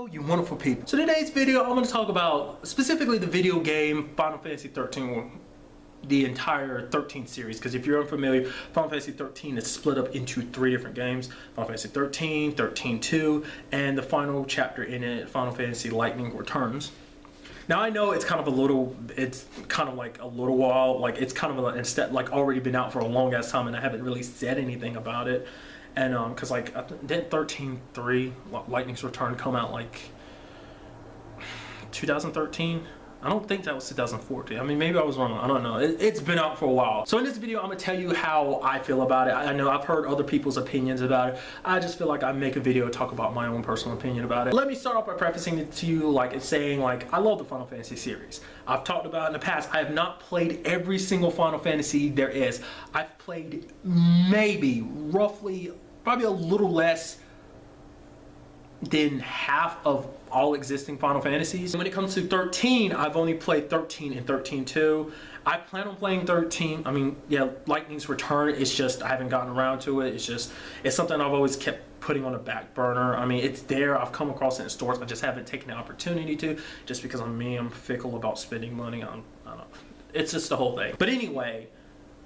Hello, you wonderful people. So today's video, I'm going to talk about specifically the video game Final Fantasy XIII, the entire 13 series. Because if you're unfamiliar, Final Fantasy XIII is split up into 3 different games: Final Fantasy XIII, XIII-2, and the final chapter in it, Final Fantasy Lightning Returns. Now I know it's kind of a little, it's kind of like a little while, like it's kind of instead like already been out for a long ass time, and I haven't really said anything about it. And because like didn't 13.3 Lightning's Return come out like 2013? I don't think that was 2014. I mean, maybe I was wrong. I don't know. It's been out for a while. So in this video, I'm gonna tell you how I feel about it. I know I've heard other people's opinions about it. I just feel like I make a video to talk about my own personal opinion about it. Let me start off by prefacing it to you, like it's saying, like I love the Final Fantasy series. I've talked about it in the past. I have not played every single Final Fantasy there is. I've played maybe, roughly, probably a little less than half of all existing Final Fantasies. When it comes to 13, I've only played 13 and 13-2. I plan on playing 13. I mean, yeah, Lightning's Return, it's just I haven't gotten around to it. It's something I've always kept putting on a back burner. I mean, it's there. I've come across it in stores. I just haven't taken the opportunity to, just because I'm fickle about spending money. I don't know. It's just the whole thing. But anyway,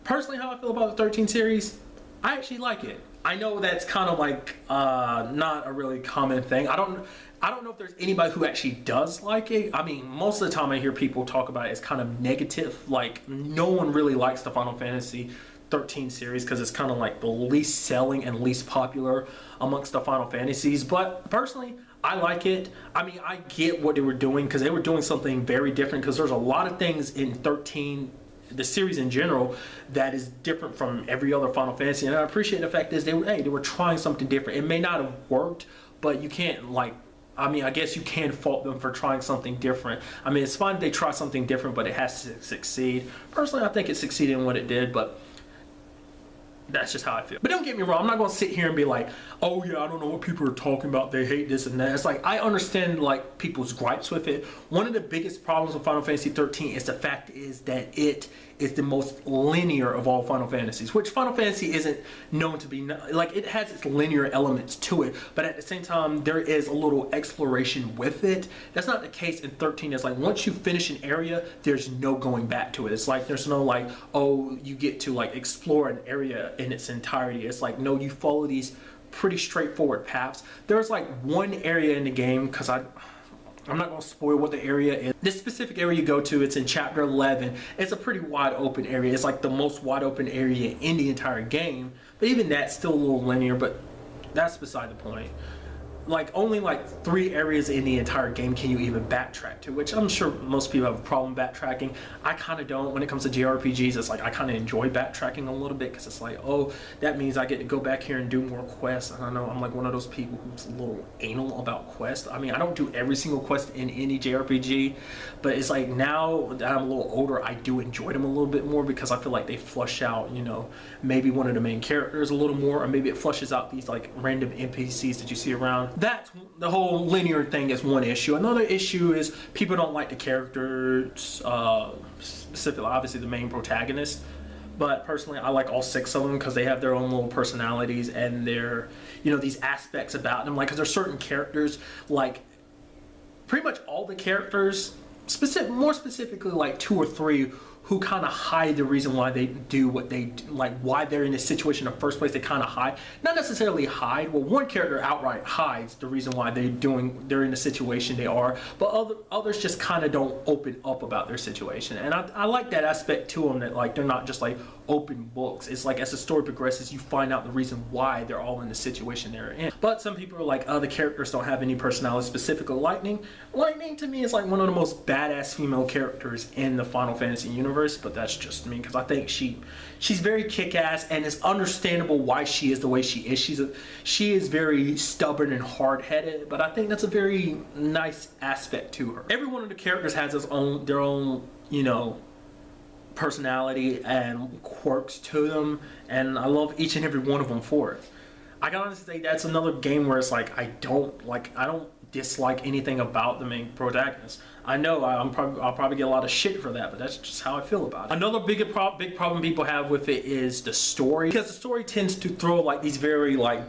personally, how I feel about the 13 series, I actually like it. I know that's kind of like not a really common thing. I don't know if there's anybody who actually does like it. I mean, most of the time I hear people talk about it as kind of negative. Like, no one really likes the Final Fantasy 13 series because it's kind of like the least selling and least popular amongst the Final Fantasies. But personally, I like it. I mean, I get what they were doing because they were doing something very different, because there's a lot of things in 13, the series in general, that is different from every other Final Fantasy, and I appreciate the fact is they were trying something different. It may not have worked, but you can't, like, I mean, I guess you can fault them for trying something different. I mean, it's fine if they try something different, but it has to succeed. Personally, I think it succeeded in what it did, but that's just how I feel. But don't get me wrong, I'm not gonna sit here and be like, oh yeah, I don't know what people are talking about, they hate this and that. It's like, I understand like people's gripes with it. One of the biggest problems with Final Fantasy 13 is the fact is that it is the most linear of all Final Fantasies, which Final Fantasy isn't known to be. Like, it has its linear elements to it, but at the same time there is a little exploration with it. That's not the case in 13. It's like once you finish an area, there's no going back to it. It's like there's no like, oh, you get to like explore an area in its entirety. It's like, no, you follow these pretty straightforward paths. There's like one area in the game, because I'm not going to spoil what the area is. This specific area you go to, it's in chapter 11. It's a pretty wide open area. It's like the most wide open area in the entire game. But even that's still a little linear, but that's beside the point. Like, only like 3 areas in the entire game can you even backtrack to, which I'm sure most people have a problem backtracking. I kind of don't. When it comes to JRPGs, it's like I kind of enjoy backtracking a little bit, because it's like, oh, that means I get to go back here and do more quests. I don't know, I'm like one of those people who's a little anal about quests. I mean, I don't do every single quest in any JRPG, but it's like now that I'm a little older, I do enjoy them a little bit more, because I feel like they flush out, you know, maybe one of the main characters a little more, or maybe it flushes out these like random NPCs that you see around. That's the whole linear thing is one issue. Another issue is people don't like the characters, specifically obviously the main protagonist, but personally I like all 6 of them because they have their own little personalities and their, you know, these aspects about them. Like, because there's certain characters, like pretty much all the characters, more specifically like 2 or 3, who kind of hide the reason why they do what they do, like why they're in this situation in the first place. They kind of hide, not necessarily hide. Well, one character outright hides the reason why they're in the situation they are, but others just kind of don't open up about their situation. And I like that aspect to them, that like they're not just like open books. It's like as the story progresses, you find out the reason why they're all in the situation they're in. But some people are like, other characters don't have any personality. Specifically Lightning to me is like one of the most badass female characters in the Final Fantasy universe. But that's just me, because I think she's very kick-ass, and it's understandable why she is the way she is. She is very stubborn and hard-headed, but I think that's a very nice aspect to her. Every one of the characters has their own, you know, personality and quirks to them, and I love each and every one of them for it. I can honestly say that's another game where it's like I don't dislike anything about the main protagonist. I know I'll probably get a lot of shit for that, but that's just how I feel about it. Another big problem people have with it is the story, because the story tends to throw like these very like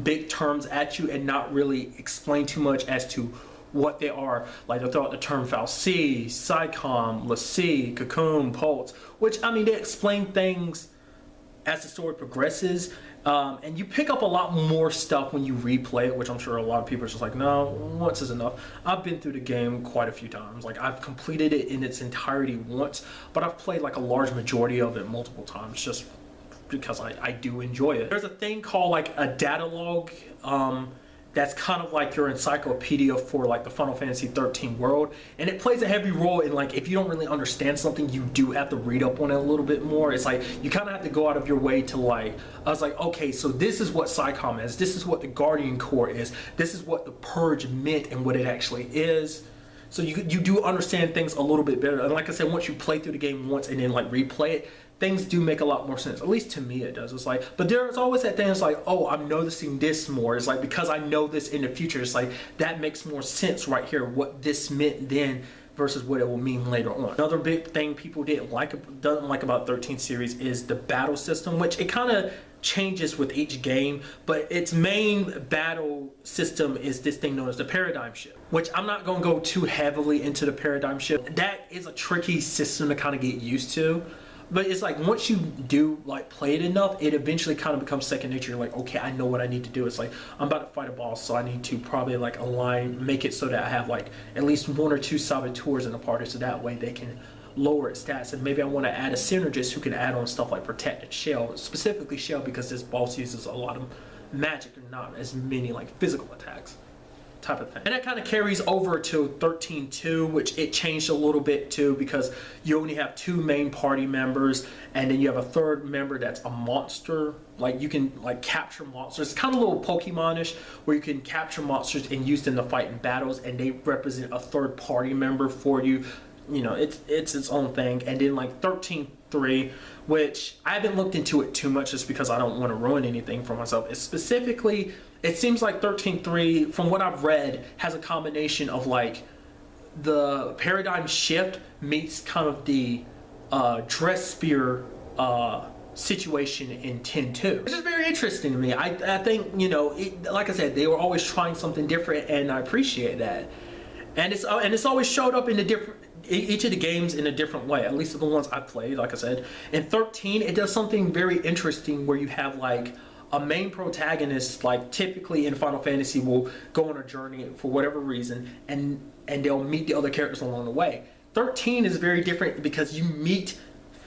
big terms at you and not really explain too much as to what they are. Like they'll throw out the term fal'Cie, SciComm, l'Cie, Cocoon, Pulse, which I mean they explain things as the story progresses, and you pick up a lot more stuff when you replay it, which I'm sure a lot of people are just like, no, once is enough. I've been through the game quite a few times. Like I've completed it in its entirety once, but I've played like a large majority of it multiple times just because I do enjoy it. There's a thing called like a data log, that's kind of like your encyclopedia for like the Final Fantasy 13 world, and it plays a heavy role in like if you don't really understand something, you do have to read up on it a little bit more. It's like you kind of have to go out of your way to like, I was like, okay, so this is what SciComm is, this is what the Guardian Corps is, this is what the Purge meant and what it actually is. So you do understand things a little bit better. And like I said, once you play through the game once and then like replay it, things do make a lot more sense. At least to me it does. It's like, but there's always that thing, it's like, oh, I'm noticing this more. It's like, because I know this in the future, it's like, that makes more sense right here, what this meant then versus what it will mean later on. Another big thing people doesn't like about 13 series is the battle system, which it kind of changes with each game, but its main battle system is this thing known as the paradigm shift, which I'm not going to go too heavily into the paradigm shift. That is a tricky system to kind of get used to. But it's like once you do like play it enough, it eventually kind of becomes second nature. You're like, okay, I know what I need to do. It's like I'm about to fight a boss, so I need to probably like align, make it so that I have like at least 1 or 2 saboteurs in the party, so that way they can lower its stats. And maybe I want to add a synergist who can add on stuff like protected shell, specifically shell, because this boss uses a lot of magic and not as many like physical attacks. Type of thing. And that kind of carries over to 13.2, which it changed a little bit too, because you only have 2 main party members, and then you have a 3rd member that's a monster. Like you can like capture monsters. It's kind of a little Pokemon-ish, where you can capture monsters and use them to fight in battles, and they represent a 3rd party member for you. You know, it's its own thing. And then like 13.3, which I haven't looked into it too much just because I don't want to ruin anything for myself. It's specifically, it seems like 13.3, from what I've read, has a combination of like the paradigm shift meets kind of the dress spear situation in 10.2, which is very interesting to me. I think, you know, like I said, they were always trying something different, and I appreciate that. And it's always showed up in the different, each of the games in a different way, at least the ones I've played. Like I said, in 13 it does something very interesting where you have like a main protagonist, like typically in Final Fantasy, will go on a journey for whatever reason, and they'll meet the other characters along the way. 13 is very different because you meet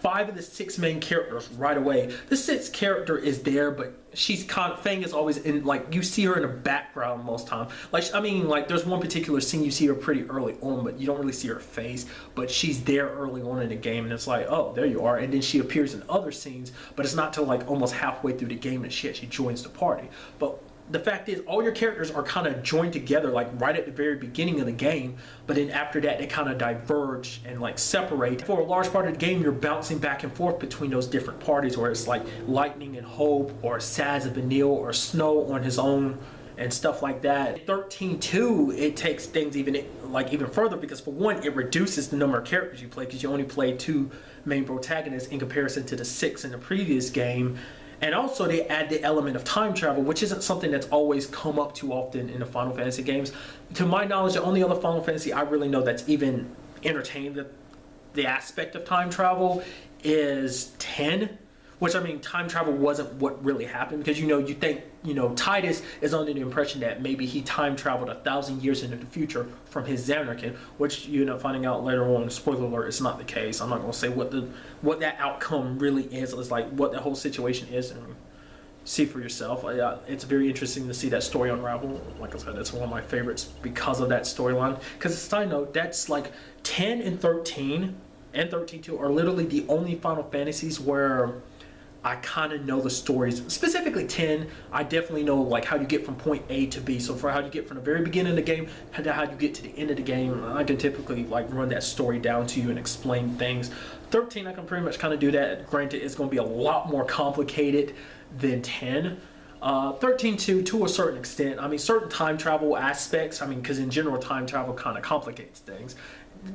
5 of the 6 main characters right away. The 6th character is there, but Fang is always in, like, you see her in the background most time. Like, I mean, like, there's one particular scene you see her pretty early on, but you don't really see her face, but she's there early on in the game, and it's like, oh, there you are. And then she appears in other scenes, but it's not till like almost halfway through the game that she actually joins the party. But the fact is, all your characters are kind of joined together like right at the very beginning of the game, but then after that they kind of diverge and like separate. For a large part of the game, you're bouncing back and forth between those different parties, where it's like Lightning and Hope, or Saz and Vanille, or Snow on his own, and stuff like that. 13.2, it takes things even further, because for one, it reduces the number of characters you play, because you only play 2 main protagonists in comparison to the 6 in the previous game. And also they add the element of time travel, which isn't something that's always come up too often in the Final Fantasy games. To my knowledge, the only other Final Fantasy I really know that's even entertained the aspect of time travel is 10. Which, I mean, time travel wasn't what really happened, because, you know, you think, you know, Titus is under the impression that maybe he time traveled 1,000 years into the future from his Xanarkin, which you end up finding out later on, spoiler alert, it's not the case. I'm not going to say what that outcome really is. It's like what the whole situation is, and see for yourself. It's very interesting to see that story unravel. Like I said, it's one of my favorites because of that storyline. Because, side note, that's like 10 and 13 and 13.2 are literally the only Final Fantasies where I kind of know the stories. Specifically 10, I definitely know like how you get from point A to B. So for how you get from the very beginning of the game to how you get to the end of the game, I can typically like run that story down to you and explain things. 13, I can pretty much kind of do that. Granted, it's going to be a lot more complicated than 10. 13.2 to a certain extent. I mean, certain time travel aspects, I mean, because in general time travel kind of complicates things.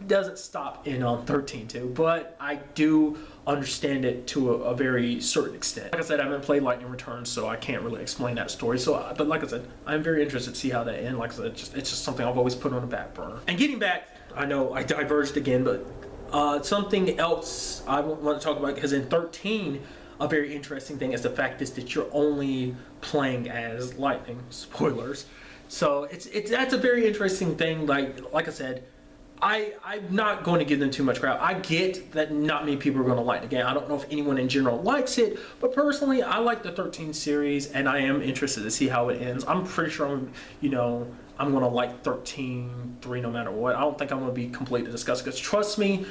doesn't stop in 13.2, but I do understand it to a very certain extent. Like I said, I haven't played Lightning Returns, so I can't really explain that story. So, but like I said, I'm very interested to see how that ends. Like I said, it's just something I've always put on the back burner. And getting back, I know I diverged again, but something else I want to talk about, because in 13, a very interesting thing is the fact is that you're only playing as Lightning. Spoilers. So that's a very interesting thing. Like I said, I'm not going to give them too much crap. I get that not many people are going to like the game. I don't know if anyone in general likes it, but personally, I like the 13 series, and I am interested to see how it ends. I'm pretty sure I'm going to like 13.3 no matter what. I don't think I'm going to be completely disgusted, because trust me,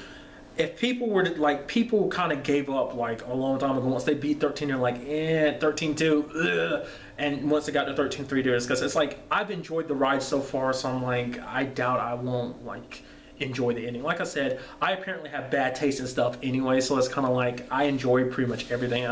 if people were to, like, people kind of gave up like a long time ago once they beat 13, they're like, 13.2, ugh. And once they got to 13.3, they're disgusted. It's like, I've enjoyed the ride so far, so I'm like, I doubt I won't like enjoy the ending. Like I said, I apparently have bad taste in stuff anyway, so it's kind of like I enjoy pretty much everything.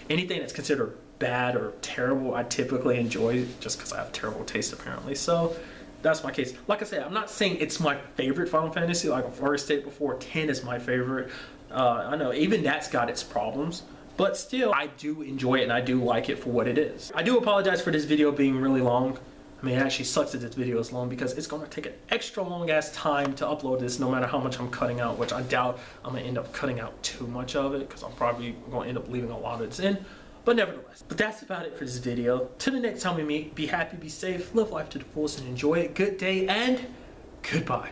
Anything that's considered bad or terrible, I typically enjoy just because I have terrible taste apparently. So that's my case. Like I said, I'm not saying it's my favorite Final Fantasy. Like I've already stated before, 10 is my favorite. I know even that's got its problems, but still I do enjoy it and I do like it for what it is. I do apologize for this video being really long. I mean, it actually sucks that this video is long, because it's going to take an extra long ass time to upload this, no matter how much I'm cutting out, which I doubt I'm going to end up cutting out too much of it, because I'm probably going to end up leaving a lot of this in. But nevertheless, that's about it for this video. Till the next time we meet, be happy, be safe, live life to the fullest, and enjoy it. Good day and goodbye.